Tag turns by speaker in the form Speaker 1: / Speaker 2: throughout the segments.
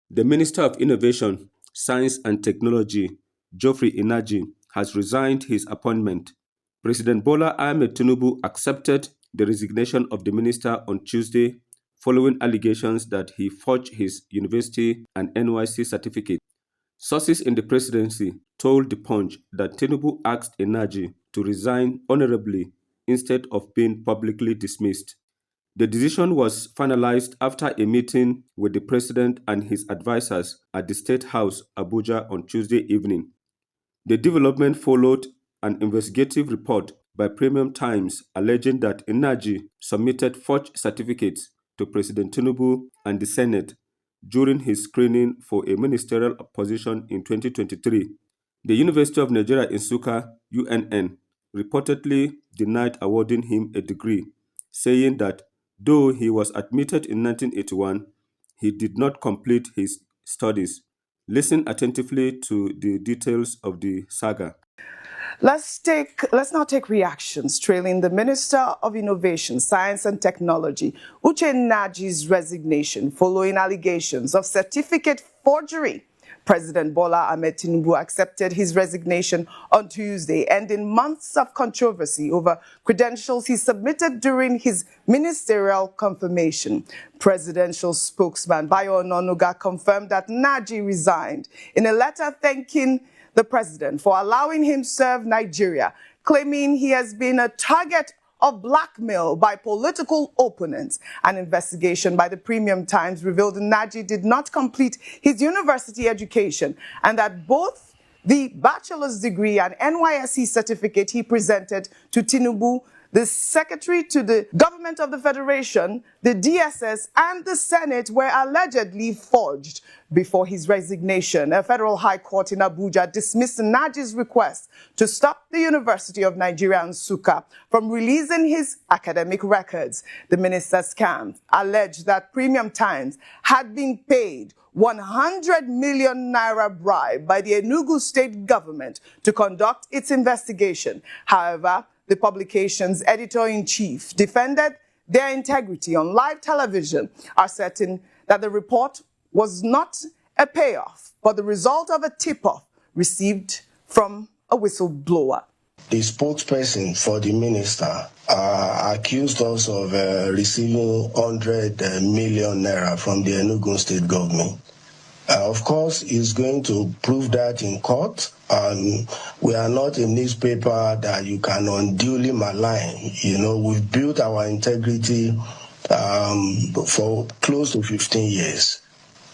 Speaker 1: The Minister of Innovation, Science and Technology, Geoffrey Inaji, has resigned his appointment. President Bola Ahmed Tinubu accepted the resignation of the minister on Tuesday following allegations that he forged his university and NYC certificate. Sources in the presidency told The Punch that Tinubu asked Inaji to resign honorably instead of being publicly dismissed. The decision was finalized after a meeting with the president and his advisors at the State House, Abuja, on Tuesday evening. The development followed an investigative report by Premium Times alleging that Inaji submitted forged certificates to President Tinubu and the Senate during his screening for a ministerial position in 2023. The University of Nigeria in Nsukka, UNN, reportedly denied awarding him a degree, saying that though he was admitted in 1981, he did not complete his studies. Listen attentively to the details of the saga.
Speaker 2: Let's now take reactions trailing the Minister of Innovation, Science and Technology, Uche Naji's resignation following allegations of certificate forgery. President Bola Ahmed Tinubu accepted his resignation on Tuesday, ending months of controversy over credentials he submitted during his ministerial confirmation. Presidential spokesman Bayo Ononuga confirmed that Naji resigned in a letter thanking the president for allowing him serve Nigeria, claiming he has been a target of blackmail by political opponents. An investigation by the Premium Times revealed Naji did not complete his university education and that both the bachelor's degree and NYSC certificate he presented to Tinubu, the Secretary to the Government of the Federation, the DSS, and the Senate were allegedly forged. Before his resignation, a federal high court in Abuja dismissed Naji's request to stop the University of Nigeria Nsukka from releasing his academic records. The minister's camp alleged that Premium Times had been paid 100 million naira bribe by the Enugu state government to conduct its investigation. However, the publication's editor-in-chief defended their integrity on live television, asserting that the report was not a payoff, but the result of a tip-off received from a whistleblower.
Speaker 3: The spokesperson for the minister accused us of receiving 100 million naira from the Enugu state government. Of course, he's going to prove that in court. We are not a newspaper that you can unduly malign. You know, we've built our integrity for close to 15 years.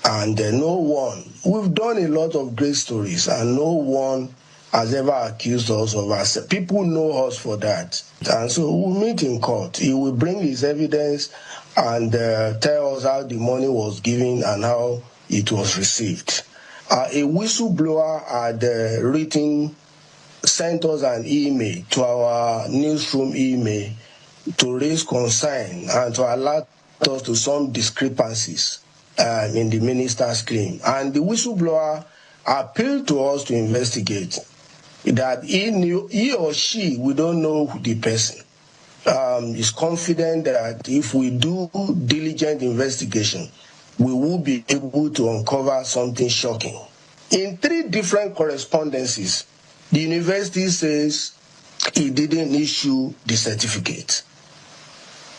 Speaker 3: And no one, we've done a lot of great stories, and no one has ever accused us of us. People know us for that. And so we'll meet in court. He will bring his evidence and tell us how the money was given and how it was received. A whistleblower had sent us an email to our newsroom email to raise concern and to alert us to some discrepancies in the minister's claim. And the whistleblower appealed to us to investigate that he or she, we don't know the person, is confident that if we do diligent investigation, we will be able to uncover something shocking. In 3 different correspondences, the university says he didn't issue the certificate.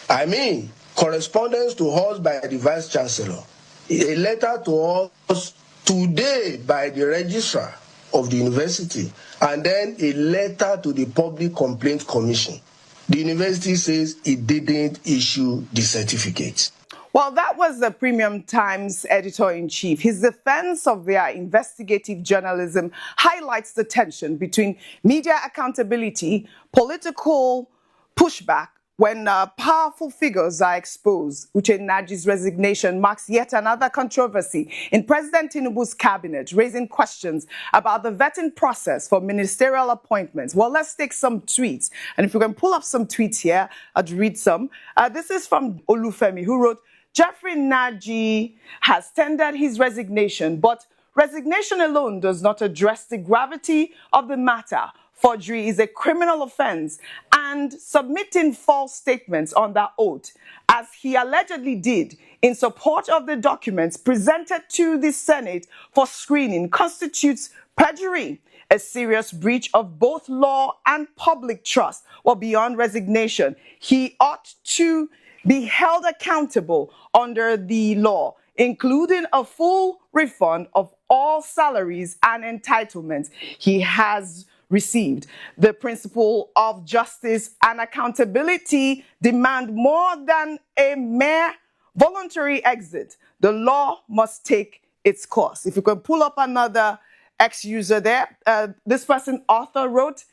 Speaker 3: I mean, correspondence to us by the Vice Chancellor, a letter to us today by the registrar of the university, and then a letter to the Public Complaints Commission. The university says it didn't issue the certificate.
Speaker 2: Well, that was the Premium Times editor-in-chief. His defense of their investigative journalism highlights the tension between media accountability, political pushback, when powerful figures are exposed. Uche Naji's resignation marks yet another controversy in President Tinubu's cabinet, raising questions about the vetting process for ministerial appointments. Well, let's take some tweets. And if you can pull up some tweets here, I'd read some. This is from Olufemi, who wrote, Geoffrey Naji has tendered his resignation, but resignation alone does not address the gravity of the matter. forgery is a criminal offense and submitting false statements under oath, as he allegedly did in support of the documents presented to the Senate for screening, constitutes perjury, a serious breach of both law and public trust. Well, beyond resignation, he ought to be held accountable under the law, including a full refund of all salaries and entitlements he has received. The principle of justice and accountability demand more than a mere voluntary exit. The law must take its course. If you can pull up another ex-user there, this person, author, wrote,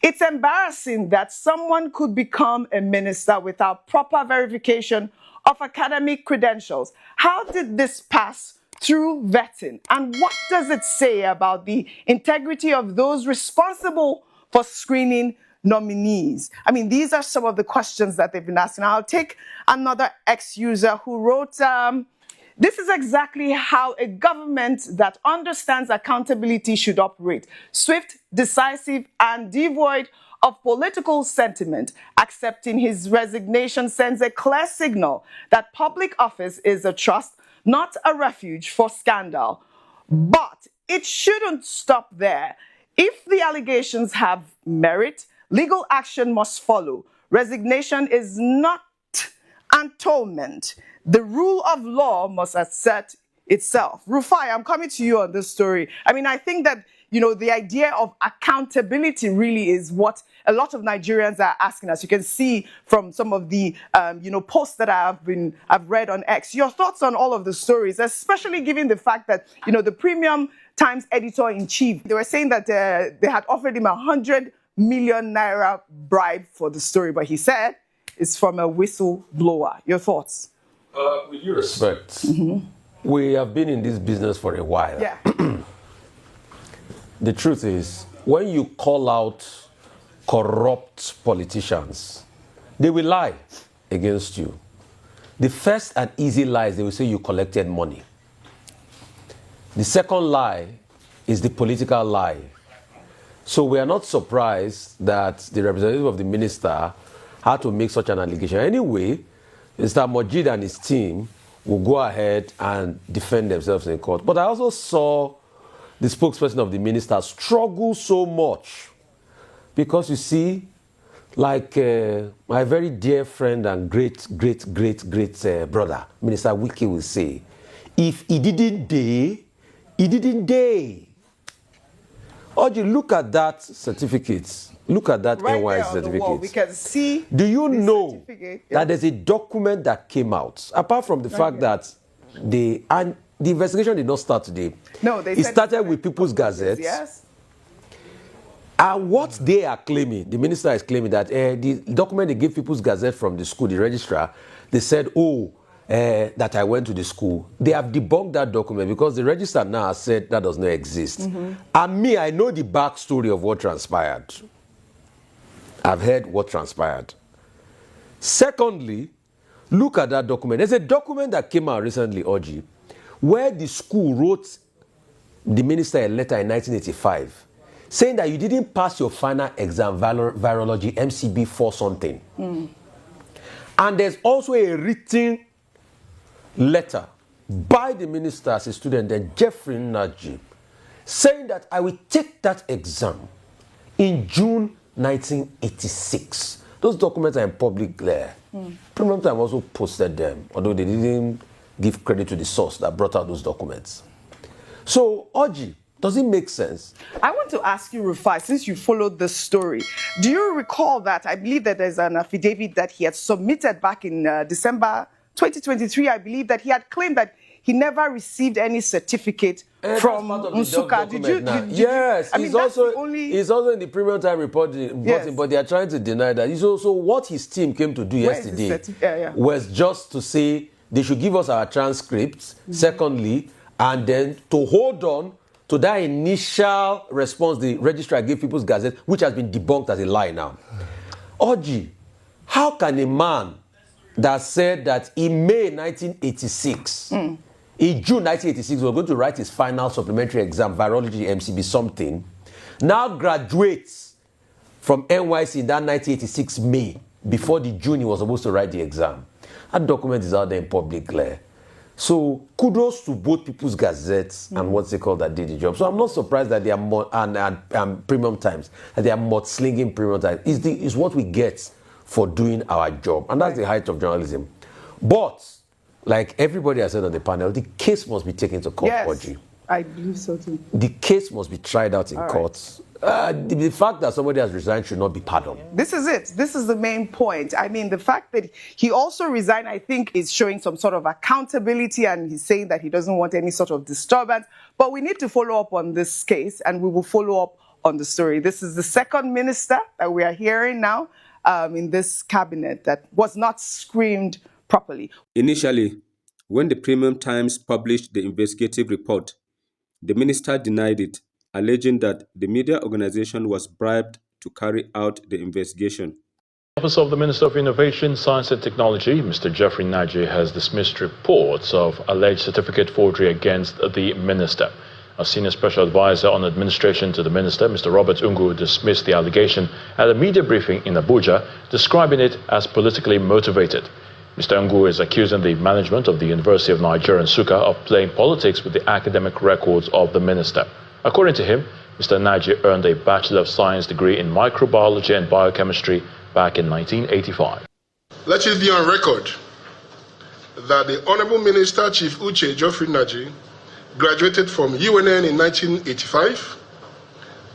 Speaker 2: "It's embarrassing that someone could become a minister without proper verification of academic credentials. How did this pass through vetting? And what does it say about the integrity of those responsible for screening nominees?" I mean, these are some of the questions that they've been asking. I'll take another ex-user who wrote, "This is exactly how a government that understands accountability should operate. Swift, decisive, and devoid of political sentiment. Accepting his resignation sends a clear signal that public office is a trust, not a refuge for scandal. But it shouldn't stop there. If the allegations have merit, legal action must follow. Resignation is not atonement. The rule of law must assert itself." Rufai, I'm coming to you on this story. I mean, I think that, you know, the idea of accountability really is what a lot of Nigerians are asking us. You can see from some of the, posts that I've read on X. Your thoughts on all of the stories, especially given the fact that, the Premium Times editor-in-chief, they were saying that they had offered him 100 million naira bribe for the story, but he said it's from a whistleblower. Your thoughts?
Speaker 4: With due respect, we have been in this business for a while.
Speaker 2: Yeah.
Speaker 4: The truth is, when you call out corrupt politicians, they will lie against you. The first and easy lie is they will say you collected money. The second lie is the political lie. So we are not surprised that the representative of the minister had to make such an allegation. Anyway, Mr. Mojid and his team will go ahead and defend themselves in court. But I also saw the spokesperson of the minister struggle so much because, you see, like my very dear friend and great brother, Minister Wiki, will say, if he didn't day, he didn't day. Oji, look at that certificate. Look at that
Speaker 2: Right
Speaker 4: NY
Speaker 2: there on the
Speaker 4: certificate.
Speaker 2: wall, we can see.
Speaker 4: Do you know
Speaker 2: certificate,
Speaker 4: that there's a document that came out, apart from the fact that the investigation did not start today.
Speaker 2: No, they
Speaker 4: it
Speaker 2: said
Speaker 4: started with People's Gazette.
Speaker 2: Yes.
Speaker 4: And what they are claiming, the minister is claiming that the document they gave People's Gazette from the school, the registrar, they said, that I went to the school. They have debunked that document because the registrar now has said that does not exist. And me, I know the backstory of what transpired. I've heard what transpired. Secondly, look at that document. There's a document that came out recently, Oji, where the school wrote the minister a letter in 1985 saying that you didn't pass your final exam, virology, MCB for something. And there's also a written letter by the minister as a student, then Jeffrey Najib, saying that I will take that exam in June 1986. Those documents are in public there. Premium Time also posted them, although they didn't give credit to the source that brought out those documents. So, Oji, does it make sense?
Speaker 2: I want to ask you, Rufai, since you followed the story, do you recall that I believe that there's an affidavit that he had submitted back in December 2023, I believe that he had claimed that he never received any certificate from Nsukka.
Speaker 4: Yes,
Speaker 2: I mean,
Speaker 4: he's also in the Premium Time reporting,
Speaker 2: Yes.
Speaker 4: but they are trying to deny that. So what his team came to do yesterday was just to say they should give us our transcripts, secondly, and then to hold on to that initial response the registrar gave People's Gazette, which has been debunked as a lie now. Oji, how can a man that said that in May 1986, in June 1986, was going to write his final supplementary exam, virology, MCB, something, now graduates from NYC in that 1986 May, before the June he was supposed to write the exam. That document is out there in public glare. So kudos to both People's Gazettes and what's it called that did the job. So I'm not surprised that they are and Premium Times, that they are mudslinging Premium Times. Is what we get for doing our job. And that's the height of journalism. But, like everybody has said on the panel, the case must be taken to court,
Speaker 2: Yes,
Speaker 4: Forgery.
Speaker 2: I believe so too.
Speaker 4: The case must be tried out in courts. The fact that somebody has resigned should not be pardoned.
Speaker 2: This is it. This is the main point. I mean, the fact that he also resigned, I think, is showing some sort of accountability, and he's saying that he doesn't want any sort of disturbance. But we need to follow up on this case, and we will follow up on the story. This is the second minister that we are hearing now in this cabinet that was not screened properly.
Speaker 1: Initially, when the Premium Times published the investigative report, the minister denied it, alleging that the media organization was bribed to carry out the investigation.
Speaker 5: The Office of the Minister of Innovation, Science and Technology, Mr. Geoffrey Naji, has dismissed reports of alleged certificate forgery against the minister. A senior special advisor on administration to the minister, Mr. Robert Ungu, dismissed the allegation at a media briefing in Abuja, describing it as politically motivated. Mr. Ungu is accusing the management of the University of Nigeria, Nsukka, of playing politics with the academic records of the minister. According to him, Mr. Naji earned a Bachelor of Science degree in microbiology and biochemistry back in 1985.
Speaker 6: Let it be on record that the Honorable Minister Chief Uche Geoffrey Naji graduated from UNN in 1985.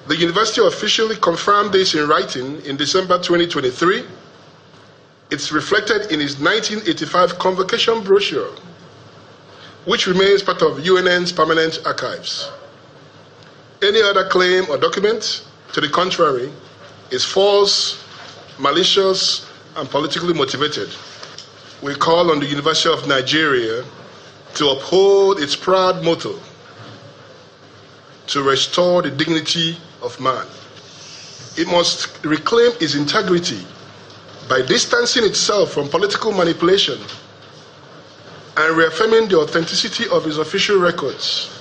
Speaker 6: The university officially confirmed this in writing in December 2023. It's reflected in his 1985 convocation brochure, which remains part of UNN's permanent archives. Any other claim or document to the contrary is false, malicious, and politically motivated. We call on the University of Nigeria to uphold its proud motto, to restore the dignity of man. It must reclaim its integrity by distancing itself from political manipulation and reaffirming the authenticity of its official records.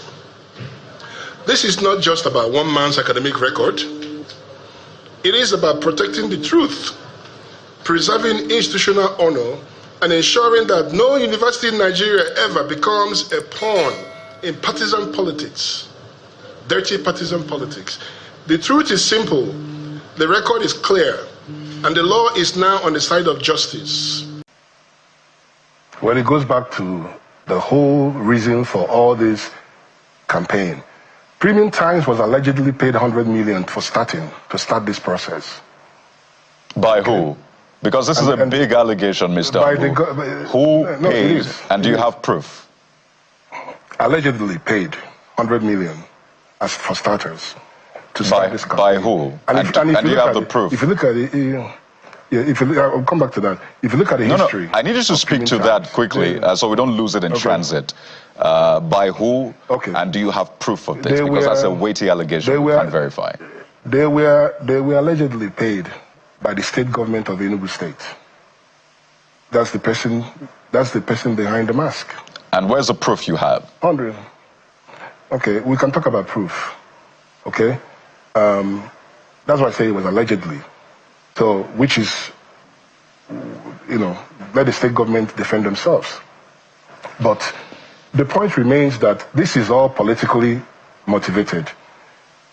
Speaker 6: This is not just about one man's academic record. It is about protecting the truth, preserving institutional honor, and ensuring that no university in Nigeria ever becomes a pawn in partisan politics, dirty partisan politics. The truth is simple, the record is clear, and the law is now on the side of justice.
Speaker 3: Well, it goes back to the whole reason for all this campaign. Premium Times was allegedly paid 100 million to start this process.
Speaker 7: By who? Because this is a big allegation, Mr. Who paid, and do you have proof?
Speaker 3: Allegedly paid 100 million as for starters to start this campaign.
Speaker 7: By who? And do you have the proof?
Speaker 3: If you look at it, I'll come back to that. If you look at the history...
Speaker 7: No, I need you to speak to that quickly so we don't lose it in transit. By who? Okay. And do you have proof of this? Because that's a weighty allegation we can't verify.
Speaker 3: They were allegedly paid by the state government of Tinubu State. That's the person behind the mask.
Speaker 7: And where's the proof you have?
Speaker 3: 100. Okay, we can talk about proof. Okay? That's why I say it was allegedly. So, which is, let the state government defend themselves. But the point remains that this is all politically motivated.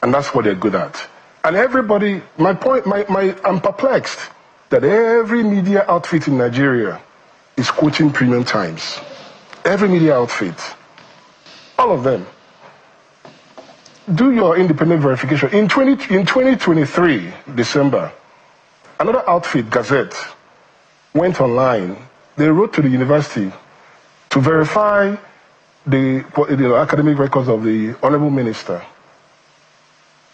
Speaker 3: And that's what they're good at. And everybody, I'm perplexed that every media outfit in Nigeria is quoting Premium Times. Every media outfit. All of them. Do your independent verification. In 2023, December, another outfit, Gazette, went online. They wrote to the university to verify the academic records of the Honorable Minister.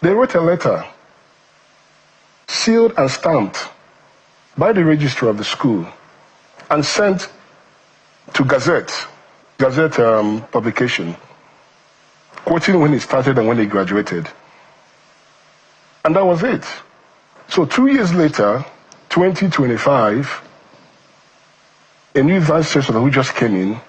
Speaker 3: They wrote a letter, sealed and stamped by the registrar of the school, and sent to Gazette publication, quoting when he started and when he graduated. And that was it. So 2 years later, 2025, a new vice chancellor who just came in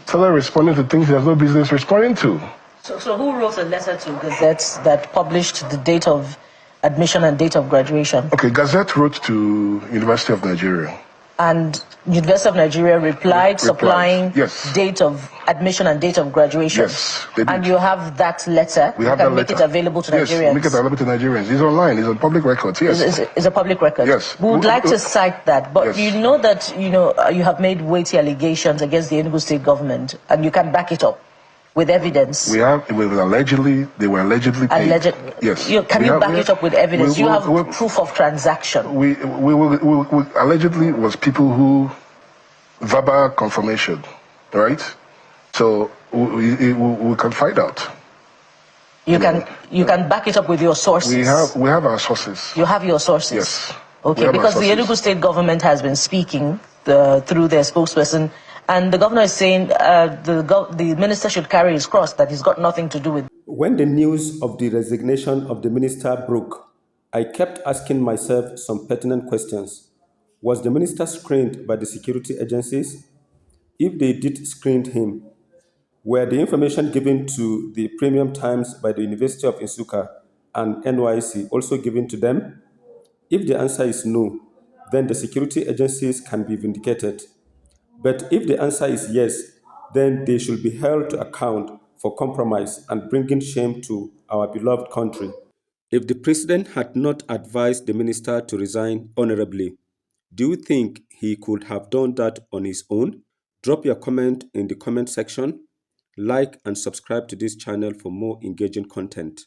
Speaker 3: started responding to things he has no business responding to.
Speaker 8: So who wrote a letter to Gazette that published the date of admission and date of graduation.
Speaker 6: Okay, Gazette wrote to University of Nigeria.
Speaker 8: And University of Nigeria replied, supplying date of admission and date of graduation.
Speaker 6: Yes, they did.
Speaker 8: And you have that letter.
Speaker 6: We have
Speaker 8: that
Speaker 6: that
Speaker 8: make
Speaker 6: letter.
Speaker 8: it available to Nigerians.
Speaker 6: Yes, make it available to Nigerians. It's online. It's on public records. Yes,
Speaker 8: it's a public record.
Speaker 6: Yes,
Speaker 8: we would like to cite that, but you know that you have made weighty allegations against the Enugu State government, and you can back it up with evidence.
Speaker 6: We have they were allegedly paid. Yes.
Speaker 8: Can you back it up with evidence? You have proof of transaction.
Speaker 6: We allegedly was people who verbal confirmation, right? So we can find out.
Speaker 8: You can back it up with your sources.
Speaker 6: We have our sources.
Speaker 8: You have your sources.
Speaker 6: Yes.
Speaker 8: Okay, because the Enugu State government has been speaking through their spokesperson, and the governor is saying the minister should carry his cross, that he's got nothing to do with.
Speaker 1: When the news of the resignation of the minister broke, I kept asking myself some pertinent questions. Was the minister screened by the security agencies? If they did screen him, were the information given to the Premium Times by the University of Nsukka and NYC also given to them? If the answer is no, then the security agencies can be vindicated. But if the answer is yes, then they should be held to account for compromise and bringing shame to our beloved country. If the president had not advised the minister to resign honorably, do you think he could have done that on his own? Drop your comment in the comment section, like and subscribe to this channel for more engaging content.